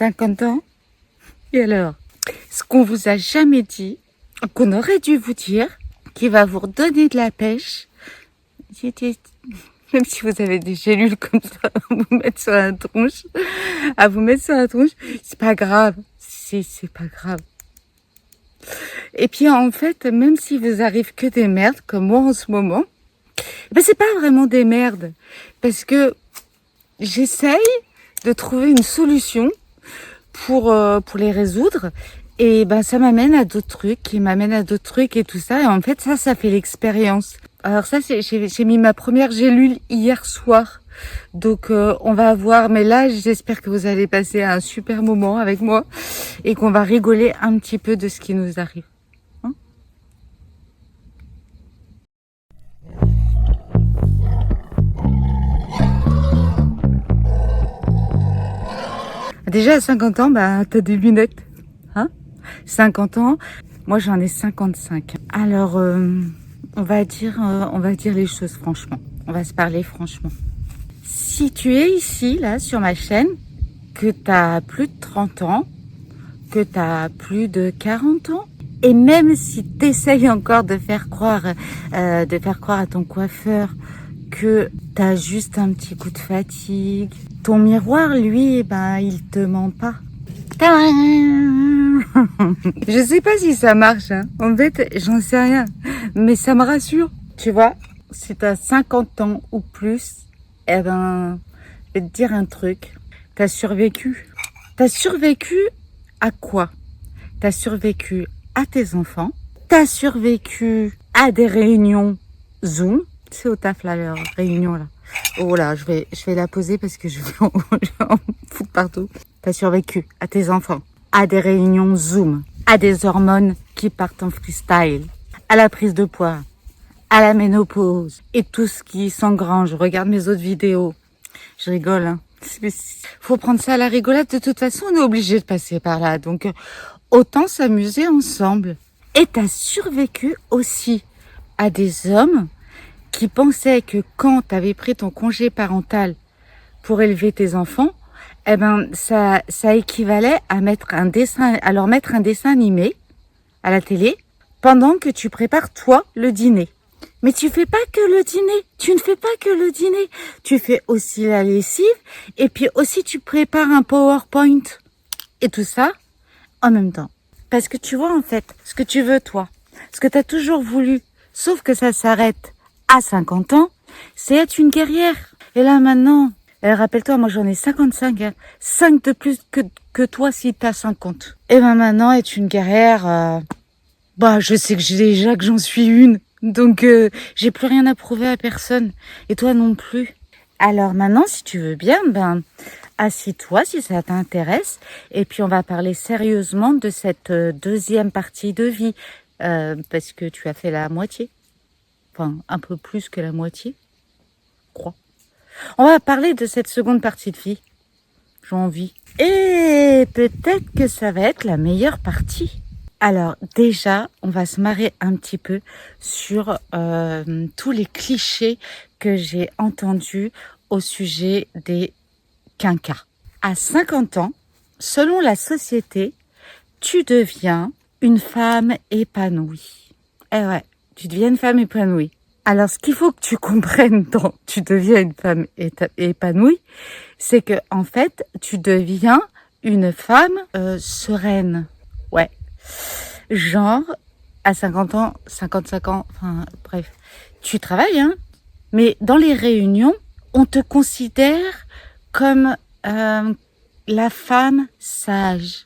50 ans. Et alors, ce qu'on vous a jamais dit, qu'on aurait dû vous dire, qui va vous redonner de la pêche, même si vous avez des gélules comme ça, à vous mettre sur la tronche, c'est pas grave. C'est pas grave. Et puis en fait, même si vous arrive que des merdes, comme moi en ce moment, ben c'est pas vraiment des merdes. Parce que j'essaye de trouver une solution pour les résoudre. Et ben ça m'amène à d'autres trucs, qui m'amènent à d'autres trucs et tout ça. Et en fait, ça fait l'expérience. Alors ça, j'ai mis ma première gélule hier soir. Donc on va voir. Mais là, j'espère que vous allez passer un super moment avec moi et qu'on va rigoler un petit peu de ce qui nous arrive. Hein? Déjà à 50 ans, bah t'as des lunettes. Hein? 50 ans, moi j'en ai 55. Alors on va dire les choses franchement. On va se parler franchement. Si tu es ici, là, sur ma chaîne, que tu as plus de 30 ans, que tu as plus de 40 ans, et même si tu essayes encore de faire croire à ton coiffeur que tu as juste un petit coup de fatigue, ton miroir, lui, ben, il te ment pas. Je sais pas si ça marche, hein. En fait, j'en sais rien, mais ça me rassure. Tu vois, si tu as 50 ans ou plus, eh ben, je vais te dire un truc. T'as survécu. T'as survécu à quoi? T'as survécu à tes enfants. T'as survécu à des réunions Zoom. C'est au taf là, leur réunion là. Oh là, je vais la poser parce que je vais en foutre partout. T'as survécu à tes enfants, à des réunions Zoom, à des hormones qui partent en freestyle, à la prise de poids, à la ménopause et tout ce qui s'engrange. Regarde mes autres vidéos. Je rigole, hein. Faut prendre ça à la rigolade. De toute façon, on est obligé de passer par là. Donc, autant s'amuser ensemble. Et t'as survécu aussi à des hommes qui pensaient que quand t'avais pris ton congé parental pour élever tes enfants, eh ben, ça équivalait à leur mettre un dessin animé à la télé pendant que tu prépares toi le dîner. Mais tu fais pas que le dîner, tu ne fais pas que le dîner, tu fais aussi la lessive et puis aussi tu prépares un PowerPoint et tout ça en même temps. Parce que tu vois en fait, ce que tu veux toi, ce que tu as toujours voulu, sauf que ça s'arrête à 50 ans, c'est être une guerrière. Et là maintenant, rappelle-toi, moi j'en ai 55, hein, 5 de plus que toi si t'as 50. Et ben maintenant, être une guerrière, bah je sais que déjà que j'en suis une. Donc, j'ai plus rien à prouver à personne. Et toi non plus. Alors maintenant, si tu veux bien, ben, assis-toi si ça t'intéresse. Et puis, on va parler sérieusement de cette deuxième partie de vie. Parce que tu as fait la moitié. Enfin, un peu plus que la moitié. Je crois. On va parler de cette seconde partie de vie. J'ai envie. Et peut-être que ça va être la meilleure partie. Alors déjà, on va se marrer un petit peu sur tous les clichés que j'ai entendus au sujet des quinquas. À 50 ans, selon la société, tu deviens une femme épanouie. Eh ouais, tu deviens une femme épanouie. Alors ce qu'il faut que tu comprennes dans tu deviens une femme épanouie, c'est que en fait, tu deviens une femme sereine. Ouais. Genre, à 50 ans, 55 ans, enfin, bref, tu travailles, hein. Mais dans les réunions, on te considère comme la femme sage.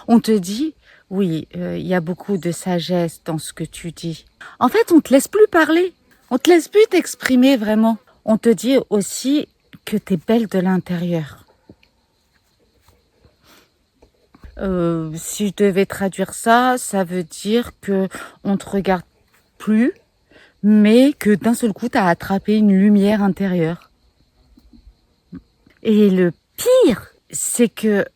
On te dit, oui, il y a beaucoup de sagesse dans ce que tu dis. En fait, on te laisse plus parler. On te laisse plus t'exprimer vraiment. On te dit aussi que t'es belle de l'intérieur. Si je devais traduire ça, ça veut dire que on te regarde plus, mais que d'un seul coup, t'as attrapé une lumière intérieure. Et le pire, c'est que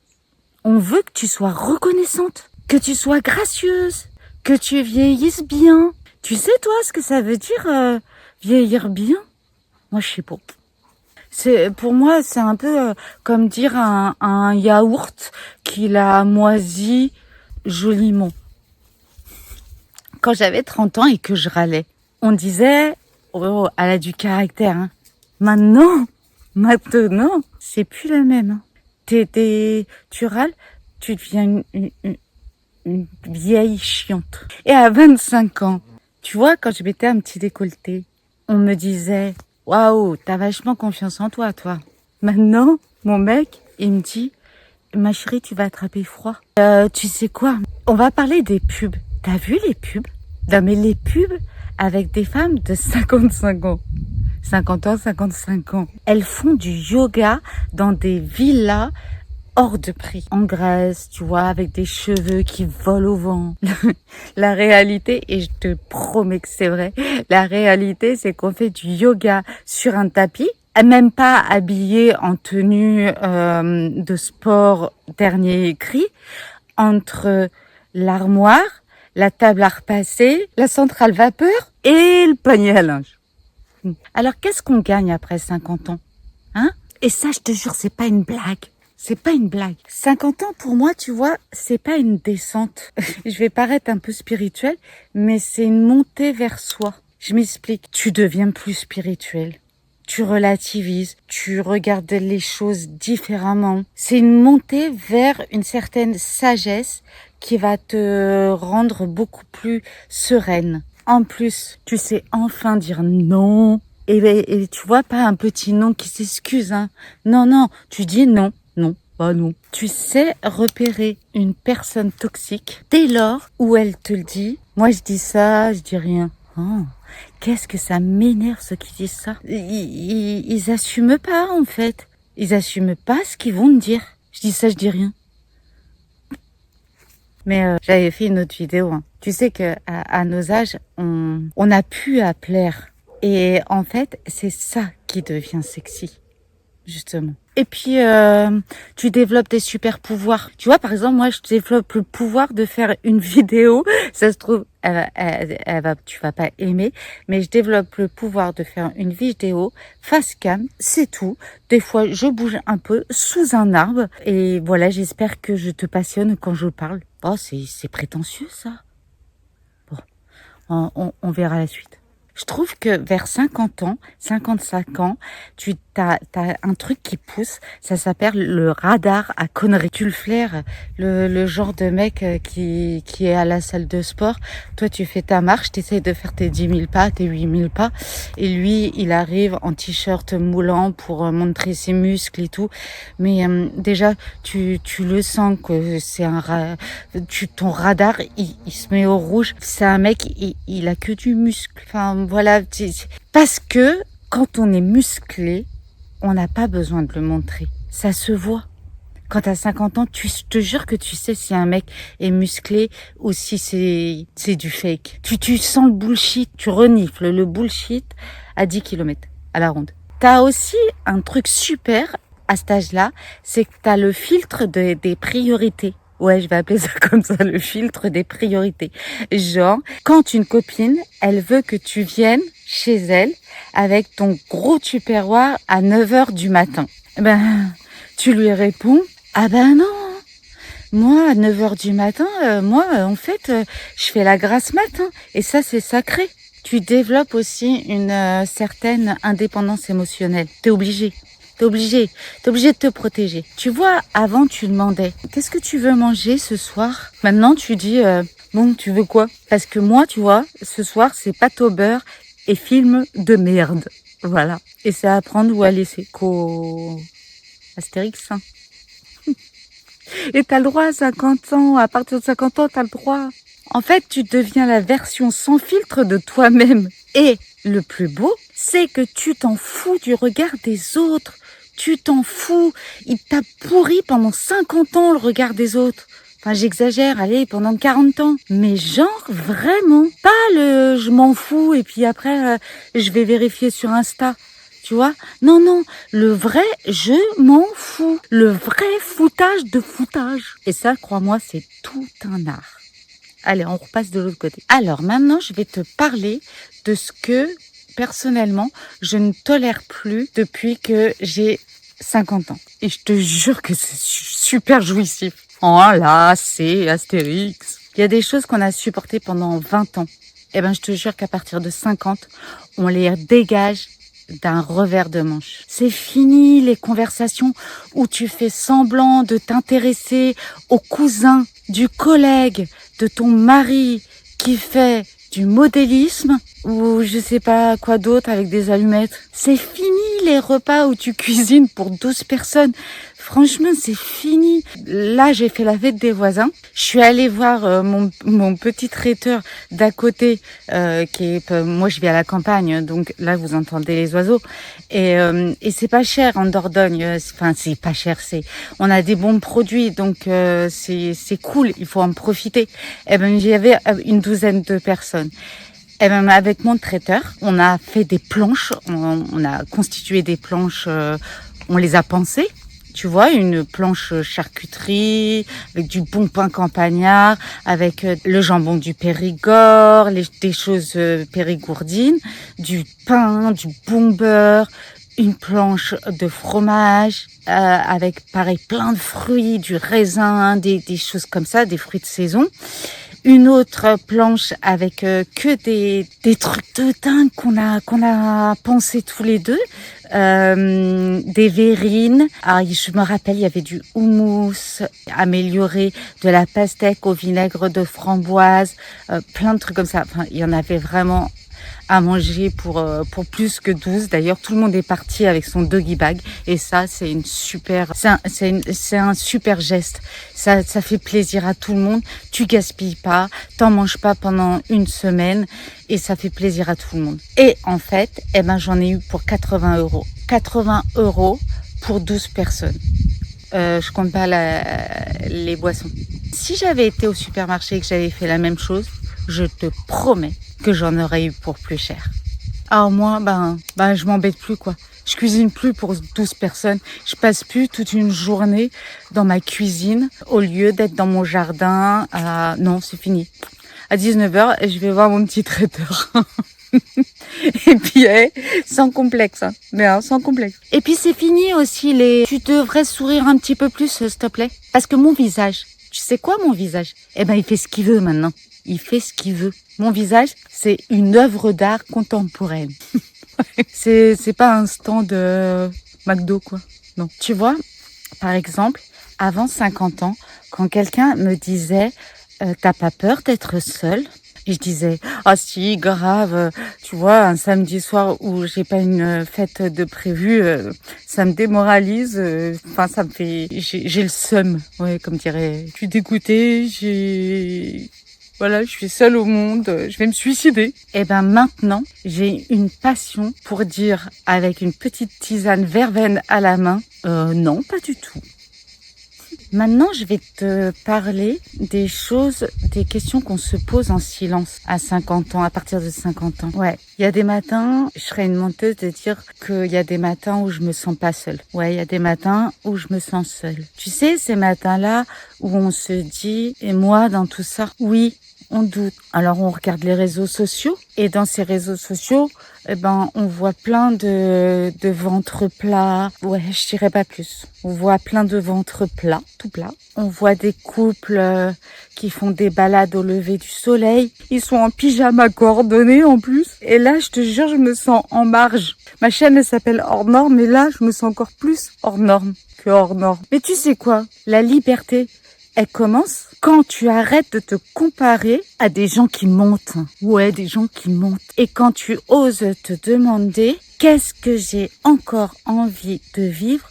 on veut que tu sois reconnaissante, que tu sois gracieuse, que tu vieillisses bien. Tu sais, toi, ce que ça veut dire vieillir bien? Moi, je sais pas. Pour moi, c'est un peu comme dire un yaourt qu'il a moisi joliment. Quand j'avais 30 ans et que je râlais, on disait, oh, elle a du caractère. Hein. Maintenant, c'est plus la même. Hein. Tu râles, tu deviens une vieille chiante. Et à 25 ans, tu vois, quand je mettais un petit décolleté, on me disait, waouh, t'as vachement confiance en toi. Maintenant, mon mec, il me dit, ma chérie, tu vas attraper froid. Tu sais quoi? On va parler des pubs. T'as vu les pubs? Non, mais les pubs avec des femmes de 55 ans. 50 ans, 55 ans. Elles font du yoga dans des villas hors de prix. En Grèce, tu vois, avec des cheveux qui volent au vent. La réalité, et je te promets que c'est vrai, la réalité, c'est qu'on fait du yoga sur un tapis, même pas habillé en tenue de sport dernier cri, entre l'armoire, la table à repasser, la centrale vapeur et le panier à linge. Alors, qu'est-ce qu'on gagne après 50 ans? Hein? Et ça, je te jure, c'est pas une blague. C'est pas une blague. 50 ans, pour moi, tu vois, c'est pas une descente. Je vais paraître un peu spirituelle, mais c'est une montée vers soi. Je m'explique. Tu deviens plus spirituel. Tu relativises. Tu regardes les choses différemment. C'est une montée vers une certaine sagesse qui va te rendre beaucoup plus sereine. En plus, tu sais enfin dire non. Et tu vois, pas un petit non qui s'excuse. Hein. Non, tu dis non. Non, bah non. Tu sais repérer une personne toxique dès lors où elle te le dit. Moi, je dis ça, je dis rien. Oh, qu'est-ce que ça m'énerve ceux qui disent ça. Ils assument pas, en fait. Ils assument pas ce qu'ils vont me dire. Je dis ça, je dis rien. Mais j'avais fait une autre vidéo. Hein. Tu sais que à nos âges, on a pu à plaire. Et en fait, c'est ça qui devient sexy. Justement. Et puis, tu développes des super pouvoirs. Tu vois, par exemple, moi, je développe le pouvoir de faire une vidéo. Ça se trouve, tu vas pas aimer, mais je développe le pouvoir de faire une vidéo face cam, c'est tout. Des fois, je bouge un peu sous un arbre. Et voilà, j'espère que je te passionne quand je parle. Oh, c'est prétentieux, ça. Bon, on verra la suite. Je trouve que vers 50 ans, 55 ans, t'as un truc qui pousse, ça s'appelle le radar à conneries. Tu le flaires, le genre de mec qui est à la salle de sport. Toi, tu fais ta marche, t'essayes de faire tes 10 000 pas, tes 8 000 pas. Et lui, il arrive en t-shirt moulant pour montrer ses muscles et tout. Mais déjà, tu le sens que c'est ton radar, il se met au rouge. C'est un mec, il a que du muscle. Enfin, voilà. Parce que quand on est musclé, on n'a pas besoin de le montrer. Ça se voit. Quand t'as 50 ans, je te jure que tu sais si un mec est musclé ou si c'est du fake. Tu sens le bullshit, tu renifles le bullshit à 10 km à la ronde. T'as aussi un truc super à cet âge-là, c'est que t'as le filtre des priorités. Ouais, je vais appeler ça comme ça, le filtre des priorités. Genre, quand une copine, elle veut que tu viennes chez elle avec ton gros tupperware à 9h du matin. Ben, tu lui réponds, ah ben non, moi, à 9h du matin, en fait, je fais la grasse mat, hein, et ça, c'est sacré. Tu développes aussi une certaine indépendance émotionnelle. T'es obligé. T'es obligé de te protéger. Tu vois, avant, tu demandais, qu'est-ce que tu veux manger ce soir? Maintenant, tu dis, bon, tu veux quoi? Parce que moi, tu vois, ce soir, c'est pâte au beurre et film de merde. Voilà. Et c'est à prendre ou à laisser. Astérix, hein. Et t'as le droit à 50 ans. À partir de 50 ans, t'as le droit. En fait, tu deviens la version sans filtre de toi-même. Et le plus beau, c'est que tu t'en fous du regard des autres. Tu t'en fous. Il t'a pourri pendant 50 ans le regard des autres. Enfin, j'exagère, allez, pendant 40 ans. Mais genre, vraiment, pas le je m'en fous et puis après, je vais vérifier sur Insta. Tu vois? Non, le vrai je m'en fous. Le vrai foutage de foutage. Et ça, crois-moi, c'est tout un art. Allez, on repasse de l'autre côté. Alors, maintenant, je vais te parler de ce que personnellement, je ne tolère plus depuis que j'ai 50 ans. Et je te jure que c'est super jouissif. Oh là, c'est Astérix. Il y a des choses qu'on a supportées pendant 20 ans. Eh ben, je te jure qu'à partir de 50, on les dégage d'un revers de manche. C'est fini les conversations où tu fais semblant de t'intéresser au cousin du collègue de ton mari qui fait du modélisme ou je sais pas quoi d'autre avec des allumettes. C'est fini les repas où tu cuisines pour 12 personnes. Franchement, c'est fini. Là, j'ai fait la fête des voisins. Je suis allée voir mon petit traiteur d'à côté, qui est, moi, je vis à la campagne, donc là, vous entendez les oiseaux. Et c'est pas cher en Dordogne. Enfin, c'est pas cher. On a des bons produits, donc c'est cool. Il faut en profiter. Et ben, j'y avais une douzaine de personnes. Et même avec mon traiteur, on a fait des planches, on a constitué des planches, on les a pensées. Tu vois, une planche charcuterie, avec du bon pain campagnard, avec le jambon du Périgord, des choses périgourdines, du pain, du bon beurre, une planche de fromage, avec pareil plein de fruits, du raisin, des choses comme ça, des fruits de saison. Une autre planche avec que des trucs de dingue qu'on a pensé tous les deux. Des verrines. Alors, je me rappelle, il y avait du houmous amélioré, de la pastèque au vinaigre de framboise, plein de trucs comme ça. Enfin, il y en avait vraiment à manger pour plus que 12. D'ailleurs, tout le monde est parti avec son doggy bag. Et ça, c'est un super geste. Ça fait plaisir à tout le monde. Tu gaspilles pas, t'en manges pas pendant une semaine. Et ça fait plaisir à tout le monde. Et en fait, j'en ai eu pour 80 euros. 80 euros pour 12 personnes. Je compte pas les boissons. Si j'avais été au supermarché et que j'avais fait la même chose, je te promets que j'en aurais eu pour plus cher. Alors moi, je m'embête plus, quoi. Je cuisine plus pour 12 personnes. Je passe plus toute une journée dans ma cuisine au lieu d'être dans mon jardin. Non, c'est fini. À 19h, je vais voir mon petit traiteur. Et puis, sans complexe, hein. Mais sans complexe. Et puis, c'est fini aussi tu devrais sourire un petit peu plus, s'il te plaît. Parce que mon visage, tu sais quoi, mon visage? Il fait ce qu'il veut maintenant. Il fait ce qu'il veut. Mon visage, c'est une œuvre d'art contemporaine. C'est pas un stand de McDo, quoi. Non. Tu vois, par exemple, avant 50 ans, quand quelqu'un me disait t'as pas peur d'être seule? Je disais ah si, grave, tu vois, un samedi soir où j'ai pas une fête de prévu, ça me démoralise, ça me fait j'ai le seum, ouais, comme dirait, je suis dégoûtée, voilà, je suis seule au monde, je vais me suicider. Et maintenant, j'ai une passion pour dire avec une petite tisane verveine à la main, non, pas du tout. Maintenant, je vais te parler des questions qu'on se pose en silence à 50 ans, à partir de 50 ans. Ouais, il y a des matins, je serais une menteuse de dire qu'il y a des matins où je me sens pas seule. Ouais, il y a des matins où je me sens seule. Tu sais, ces matins-là où on se dit, et moi dans tout ça, oui, on doute. Alors on regarde les réseaux sociaux et dans ces réseaux sociaux, on voit plein de ventres plats. Ouais, je dirais pas plus. On voit plein de ventres plats, tout plats. On voit des couples qui font des balades au lever du soleil. Ils sont en pyjama coordonné en plus. Et là, je te jure, je me sens en marge. Ma chaîne, elle s'appelle Hors Norme, et là, je me sens encore plus hors norme que hors norme. Mais tu sais quoi? La liberté, elle commence quand tu arrêtes de te comparer à des gens qui montent. Ouais, des gens qui montent. Et quand tu oses te demander qu'est-ce que j'ai encore envie de vivre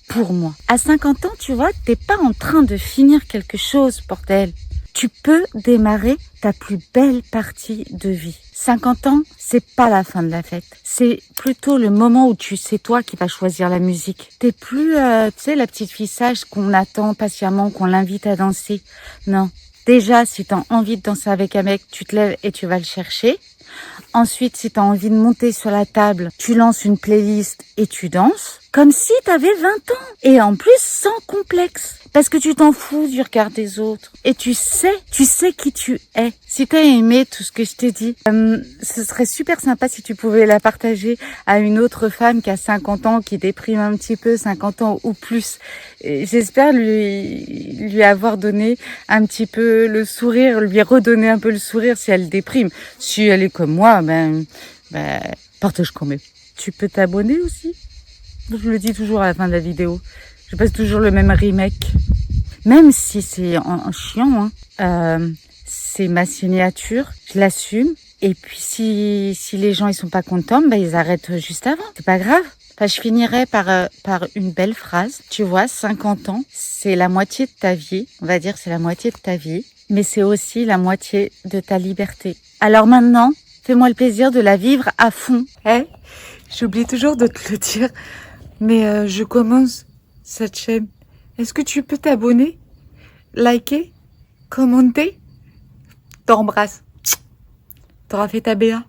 pour moi. À 50 ans, tu vois, t'es pas en train de finir quelque chose, bordel. Tu peux démarrer ta plus belle partie de vie. 50 ans, c'est pas la fin de la fête. C'est plutôt le moment où c'est toi qui vas choisir la musique. T'es plus, tu sais, la petite fille sage qu'on attend patiemment, qu'on l'invite à danser. Non. Déjà, si t'as envie de danser avec un mec, tu te lèves et tu vas le chercher. Ensuite, si t'as envie de monter sur la table, tu lances une playlist et tu danses. comme si t'avais 20 ans. Et en plus, sans complexe. Parce que tu t'en fous du regard des autres. Et tu sais qui tu es. Si t'as aimé tout ce que je t'ai dit, ce serait super sympa si tu pouvais la partager à une autre femme qui a 50 ans, qui déprime un petit peu, 50 ans ou plus. Et j'espère lui avoir donné un petit peu le sourire, lui redonner un peu le sourire si elle déprime. Si elle est comme moi, partage quand même. Tu peux t'abonner aussi. Je le dis toujours à la fin de la vidéo. Je passe toujours le même remake. Même si c'est en chiant, hein. C'est ma signature, je l'assume. Et puis si les gens ils sont pas contents, ils arrêtent juste avant. C'est pas grave. Enfin, je finirai par une belle phrase. Tu vois, 50 ans, c'est la moitié de ta vie. On va dire c'est la moitié de ta vie. Mais c'est aussi la moitié de ta liberté. Alors maintenant, fais-moi le plaisir de la vivre à fond. J'oublie toujours de te le dire. Mais je commence cette chaîne. Est-ce que tu peux t'abonner, liker, commenter? T'embrasse. T'auras fait ta BA.